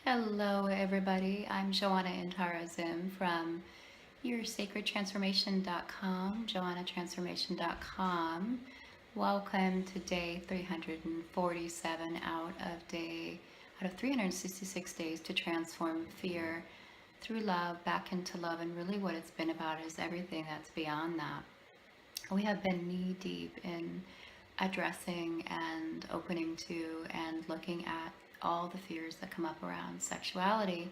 Hello, everybody. I'm Joanna Intara Zim from YourSacredTransformation.com, JoannaTransformation.com. Welcome to day 347 out of 366 days to transform fear through love back into love. And really, what it's been about is everything that's beyond that. We have been knee deep in addressing and opening to and looking at all the fears that come up around sexuality,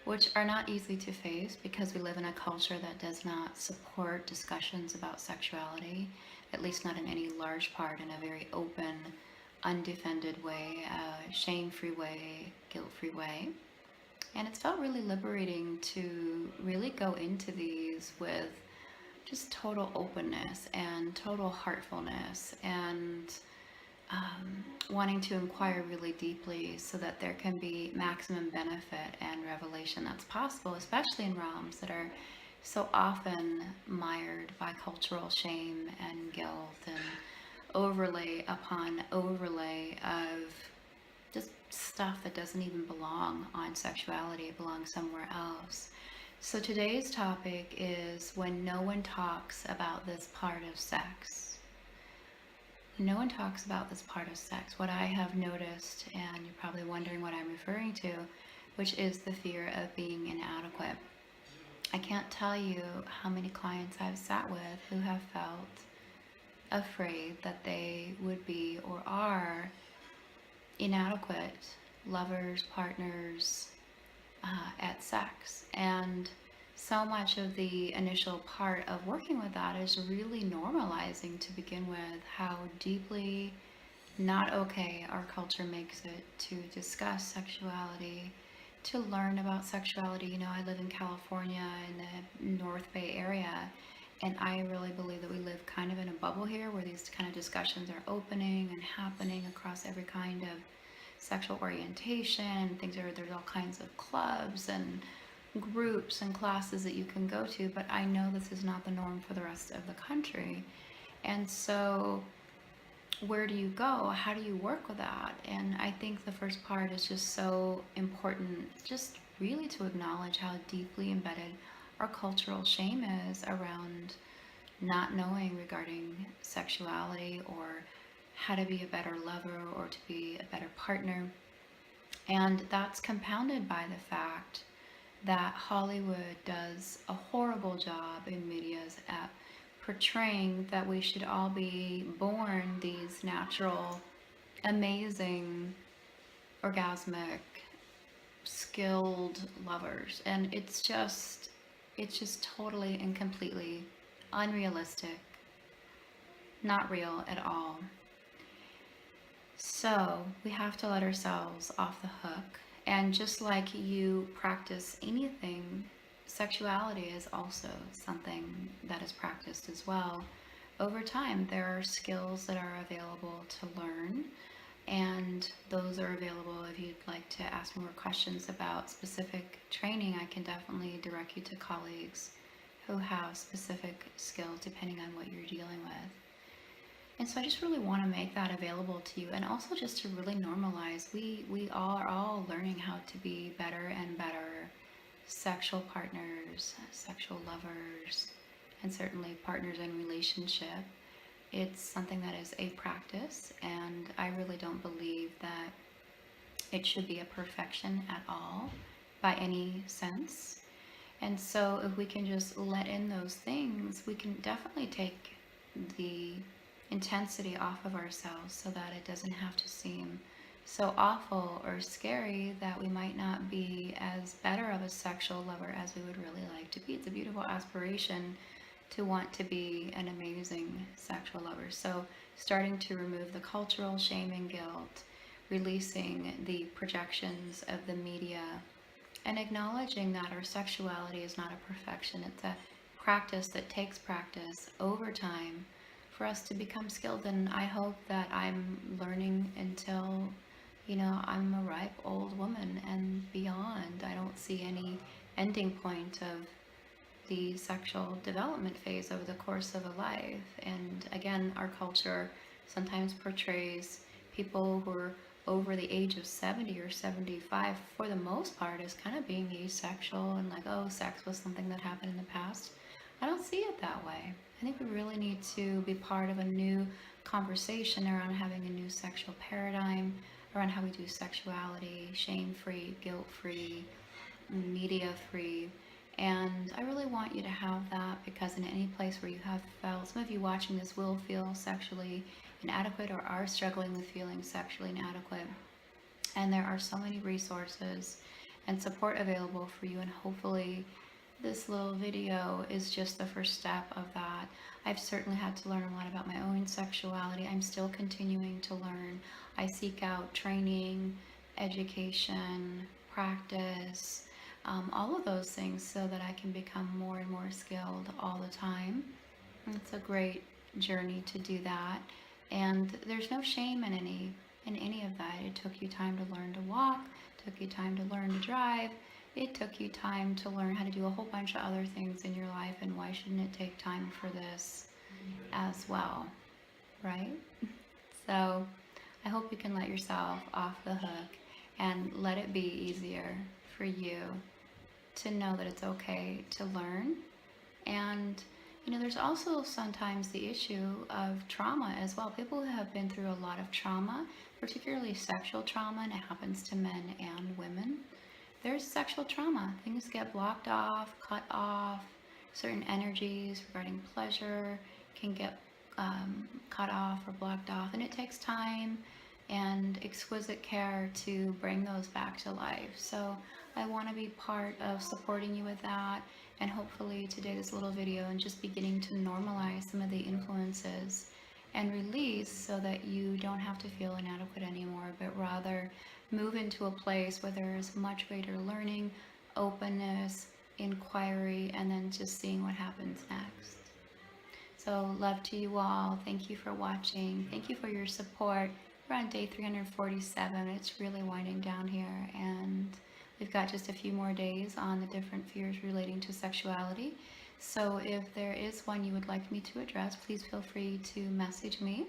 which are not easy to face because we live in a culture that does not support discussions about sexuality, at least not in any large part, in a very open, undefended way, shame free way, guilt free way. And it's felt really liberating to really go into these with just total openness and total heartfulness and wanting to inquire really deeply so that there can be maximum benefit and revelation that's possible, especially in realms that are so often mired by cultural shame and guilt and overlay upon overlay of just stuff that doesn't even belong on sexuality, it belongs somewhere else. So today's topic is when no one talks about this part of sex. No one talks about this part of sex. What I have noticed, and you're probably wondering what I'm referring to, which is the fear of being inadequate. I can't tell you how many clients I've sat with who have felt afraid that they would be or are inadequate lovers, partners, at sex. And so much of the initial part of working with that is really normalizing to begin with how deeply not okay our culture makes it to discuss sexuality, to learn about sexuality. You know, I live in California in the North Bay area, and I really believe that we live kind of in a bubble here where these kind of discussions are opening and happening across every kind of sexual orientation. There's all kinds of clubs and groups and classes that you can go to, but I know this is not the norm for the rest of the country. And so where do you go? How do you work with that? And I think the first part is just so important, just really to acknowledge how deeply embedded our cultural shame is around not knowing regarding sexuality or how to be a better lover or to be a better partner. And that's compounded by the fact that Hollywood does a horrible job in medias at portraying that we should all be born these natural, amazing, orgasmic, skilled lovers. And it's just totally and completely unrealistic, not real at all. So we have to let ourselves off the hook. And just like you practice anything, sexuality is also something that is practiced as well. Over time, there are skills that are available to learn, and those are available if you'd like to ask me more questions about specific training. I can definitely direct you to colleagues who have specific skills depending on what you're dealing with. And so I just really want to make that available to you, and also just to really normalize. We are all learning how to be better and better sexual partners, sexual lovers, and certainly partners in relationship. It's something that is a practice, and I really don't believe that it should be a perfection at all by any sense. And so if we can just let in those things, we can definitely take the intensity off of ourselves so that it doesn't have to seem so awful or scary that we might not be as better of a sexual lover as we would really like to be. It's a beautiful aspiration to want to be an amazing sexual lover. So starting to remove the cultural shame and guilt, releasing the projections of the media, and acknowledging that our sexuality is not a perfection. It's a practice that takes practice over time for us to become skilled. And I hope that I'm learning until, I'm a ripe old woman and beyond. I don't see any ending point of the sexual development phase over the course of a life. And again, our culture sometimes portrays people who are over the age of 70 or 75, for the most part, as kind of being asexual and like, oh, sex was something that happened in the past. I don't see it that way. I think we really need to be part of a new conversation around having a new sexual paradigm, around how we do sexuality, shame-free, guilt-free, media-free. And I really want you to have that, because in any place where you have felt, some of you watching this will feel sexually inadequate or are struggling with feeling sexually inadequate. And there are so many resources and support available for you, and hopefully this little video is just the first step of that. I've certainly had to learn a lot about my own sexuality. I'm still continuing to learn. I seek out training, education, practice, all of those things, so that I can become more and more skilled all the time. It's a great journey to do that, and there's no shame in any of that. It took you time to learn to walk, took you time to learn to drive, it took you time to learn how to do a whole bunch of other things in your life, and why shouldn't it take time for this as well, right? So I hope you can let yourself off the hook and let it be easier for you to know that it's okay to learn. And there's also sometimes the issue of trauma as well. People who have been through a lot of trauma, particularly sexual trauma, and it happens to men and women. There's sexual trauma. Things get blocked off, cut off. Certain energies regarding pleasure can get cut off or blocked off, and it takes time and exquisite care to bring those back to life. So I want to be part of supporting you with that, and hopefully today this little video and just beginning to normalize some of the influences and release, so that you don't have to feel inadequate anymore, but rather move into a place where there is much greater learning, openness, inquiry, and then just seeing what happens next. So love to you all. Thank you for watching. Thank you for your support. We're on day 347. It's really winding down here, and we've got just a few more days on the different fears relating to sexuality. So if there is one you would like me to address, please feel free to message me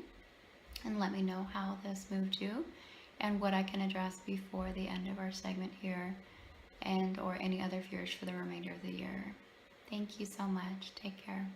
and let me know how this moved you and what I can address before the end of our segment here, and or any other fears for the remainder of the year. Thank you so much. Take care.